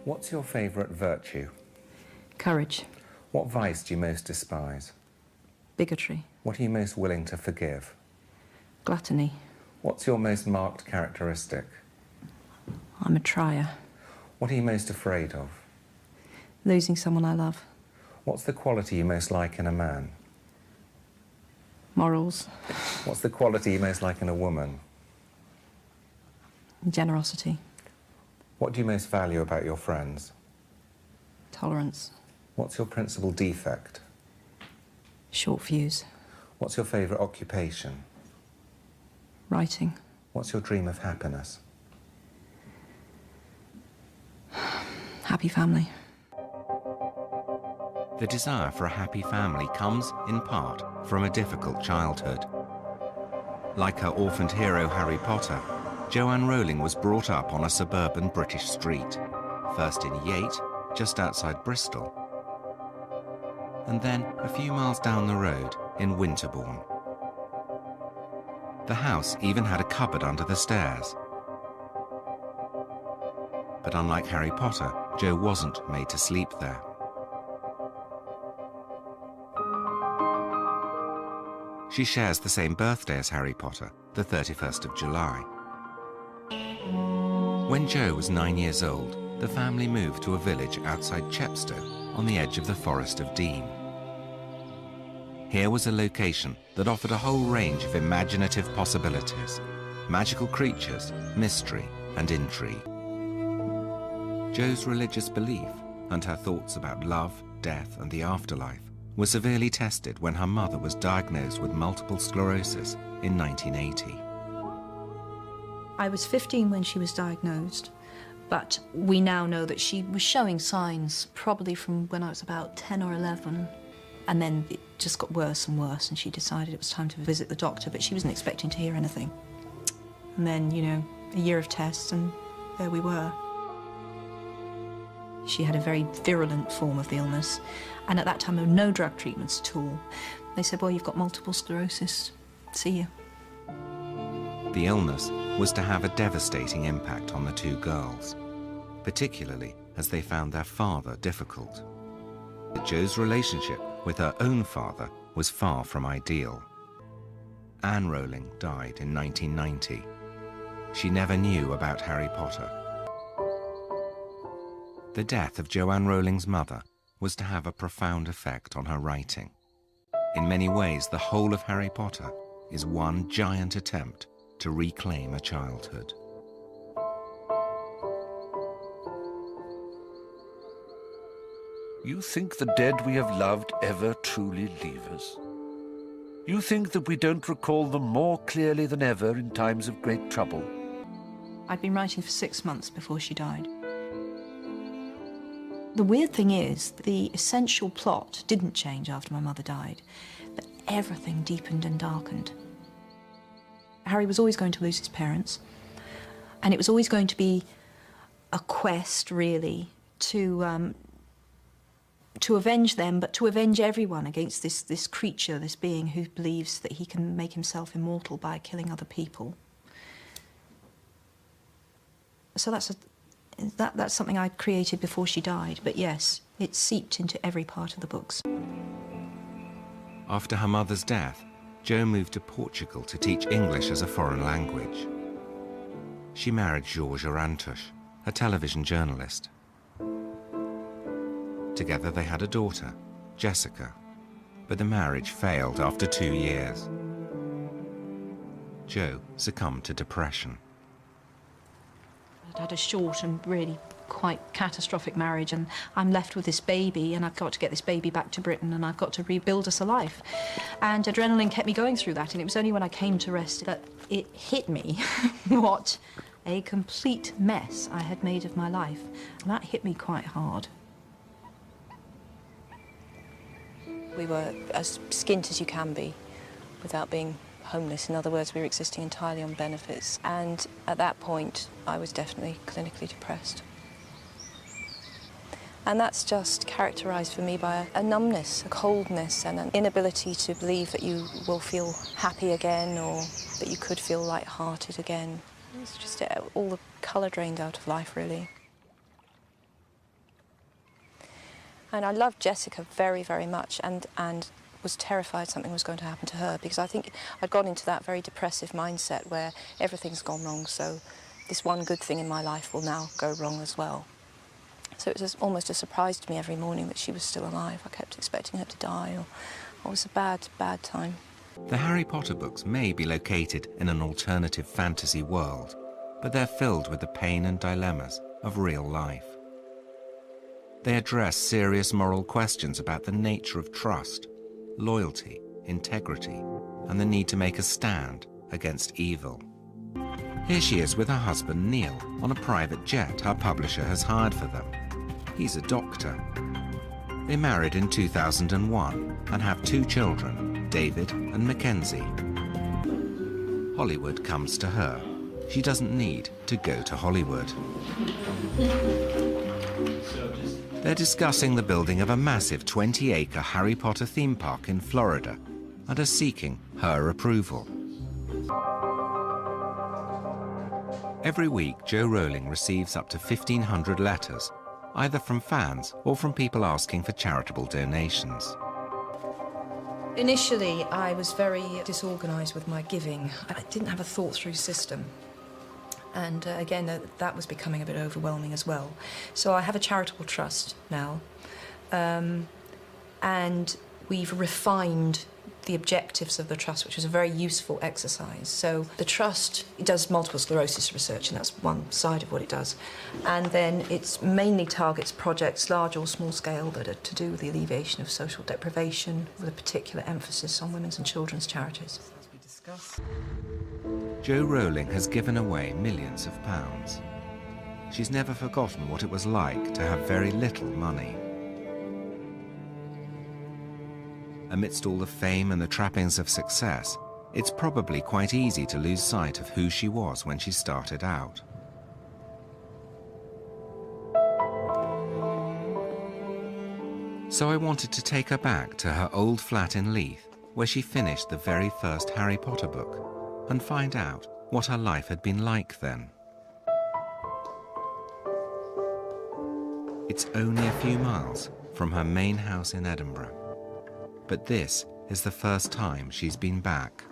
What's your favourite virtue? Courage. What vice do you most despise? Bigotry. What are you most willing to forgive? Gluttony. What's your most marked characteristic? I'm a trier. What are you most afraid of? Losing someone I love. What's the quality you most like in a man? Morals. What's the quality you most like in a woman? Generosity. What do you most value about your friends? Tolerance. What's your principal defect? Short fuse. What's your favourite occupation? Writing. What's your dream of happiness? Happy family. The desire for a happy family comes, in part, from a difficult childhood. Like her orphaned hero Harry Potter, Joanne Rowling was brought up on a suburban British street, first in Yate, just outside Bristol, and then a few miles down the road in Winterbourne. The house even had a cupboard under the stairs. But unlike Harry Potter, Jo wasn't made to sleep there. She shares the same birthday as Harry Potter, the 31st of July. When Jo was 9 years old, the family moved to a village outside Chepstow on the edge of the Forest of Dean. Here was a location that offered a whole range of imaginative possibilities, magical creatures, mystery and intrigue. Jo's religious belief and her thoughts about love, death and the afterlife were severely tested when her mother was diagnosed with multiple sclerosis in 1980. I was 15 when she was diagnosed, but we now know that she was showing signs probably from when I was about 10 or 11. And then it just got worse and worse, and she decided it was time to visit the doctor, but she wasn't expecting to hear anything. And then, you know, a year of tests, and there we were. She had a very virulent form of the illness, and at that time there were no drug treatments at all. They said, well, you've got multiple sclerosis. See you. The illness was to have a devastating impact on the two girls, particularly as they found their father difficult. Jo's relationship with her own father was far from ideal. Anne Rowling died in 1990. She never knew about Harry Potter. The death of Joanne Rowling's mother was to have a profound effect on her writing. In many ways, the whole of Harry Potter is one giant attempt to reclaim a childhood. You think the dead we have loved ever truly leave us? You think that we don't recall them more clearly than ever in times of great trouble? I'd been writing for 6 months before she died. The weird thing is, the essential plot didn't change after my mother died, but everything deepened and darkened. Harry was always going to lose his parents, and it was always going to be a quest, really, to avenge them, but to avenge everyone against this creature, this being who believes that he can make himself immortal by killing other people. So that's something I created before she died, but yes, it seeped into every part of the books. After her mother's death, Jo moved to Portugal to teach English as a foreign language. She married Georges Arantouche, a television journalist. Together they had a daughter, Jessica, but the marriage failed after 2 years. Jo succumbed to depression. I'd had a short and really quite catastrophic marriage, and I'm left with this baby, and I've got to get this baby back to Britain, and I've got to rebuild us a life. And adrenaline kept me going through that, and it was only when I came to rest that it hit me what a complete mess I had made of my life. And that hit me quite hard. We were as skint as you can be without being homeless. In other words, we were existing entirely on benefits. And at that point, I was definitely clinically depressed. And that's just characterised for me by a numbness, a coldness, and an inability to believe that you will feel happy again or that you could feel light-hearted again. It's just all the colour drained out of life, really. And I loved Jessica very, very much, and was terrified something was going to happen to her, because I think I'd gone into that very depressive mindset where everything's gone wrong, so this one good thing in my life will now go wrong as well. So it was almost a surprise to me every morning that she was still alive. I kept expecting her to die, or it was a bad, bad time. The Harry Potter books may be located in an alternative fantasy world, but they're filled with the pain and dilemmas of real life. They address serious moral questions about the nature of trust, loyalty, integrity, and the need to make a stand against evil. Here she is with her husband Neil on a private jet her publisher has hired for them. He's a doctor. They married in 2001 and have 2 children, David and Mackenzie. Hollywood comes to her. She doesn't need to go to Hollywood. They're discussing the building of a massive 20-acre Harry Potter theme park in Florida and are seeking her approval. Every week, Jo Rowling receives up to 1,500 letters, either from fans or from people asking for charitable donations. Initially, I was very disorganised with my giving. I didn't have a thought-through system. And again, that was becoming a bit overwhelming as well. So I have a charitable trust now, and we've refined the objectives of the trust, which was a very useful exercise. So the trust does multiple sclerosis research, and that's one side of what it does. And then it mainly targets projects, large or small scale, that are to do with the alleviation of social deprivation, with a particular emphasis on women's and children's charities. As we discussed. Jo Rowling has given away millions of pounds. She's never forgotten what it was like to have very little money. Amidst all the fame and the trappings of success, it's probably quite easy to lose sight of who she was when she started out. So I wanted to take her back to her old flat in Leith, where she finished the very first Harry Potter book, and find out what her life had been like then. It's only a few miles from her main house in Edinburgh, but this is the first time she's been back.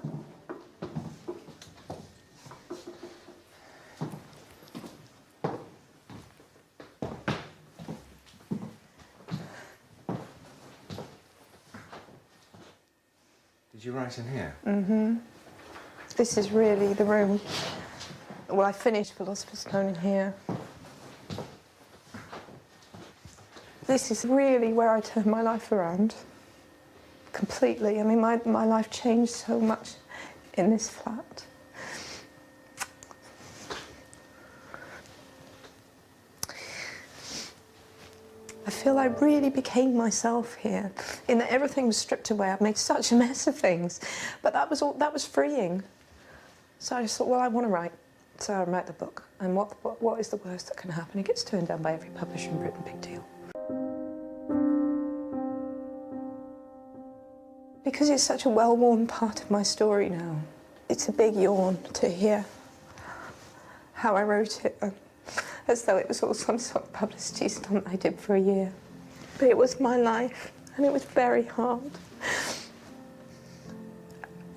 Did you write in here? Mm-hmm. This is really the room. Well, I finished Philosopher's Stone in here. This is really where I turned my life around. Completely. I mean, my life changed so much in this flat. I feel I really became myself here, in that everything was stripped away. I've made such a mess of things, but that was freeing. So I just thought, well, I want to write. So I write the book. And what is the worst that can happen? It gets turned down by every publisher in Britain, big deal. Because it's such a well-worn part of my story now, it's a big yawn to hear how I wrote it, as though it was all some sort of publicity stunt I did for a year. But it was my life, and it was very hard.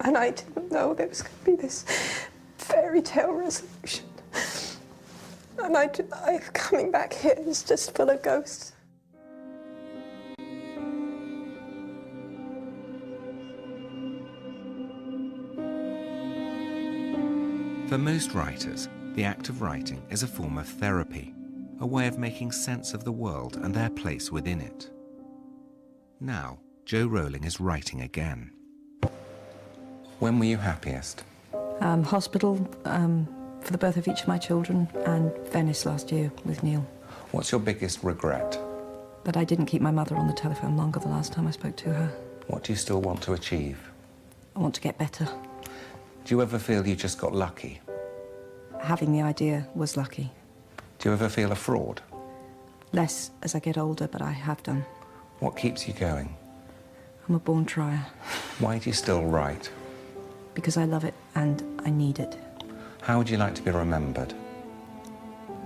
And I didn't know there was going to be this fairy tale resolution. And coming back here is just full of ghosts. For most writers, the act of writing is a form of therapy, a way of making sense of the world and their place within it. Now, Jo Rowling is writing again. When were you happiest? Hospital for the birth of each of my children, and Venice last year with Neil. What's your biggest regret? That I didn't keep my mother on the telephone longer the last time I spoke to her. What do you still want to achieve? I want to get better. Do you ever feel you just got lucky? Having the idea was lucky. Do you ever feel a fraud? Less as I get older, but I have done. What keeps you going? I'm a born trier. Why do you still write? Because I love it and I need it. How would you like to be remembered?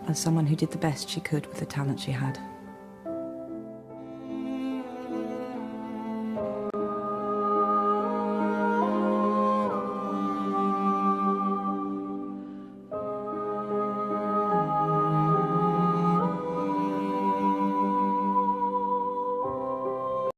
As someone who did the best she could with the talent she had.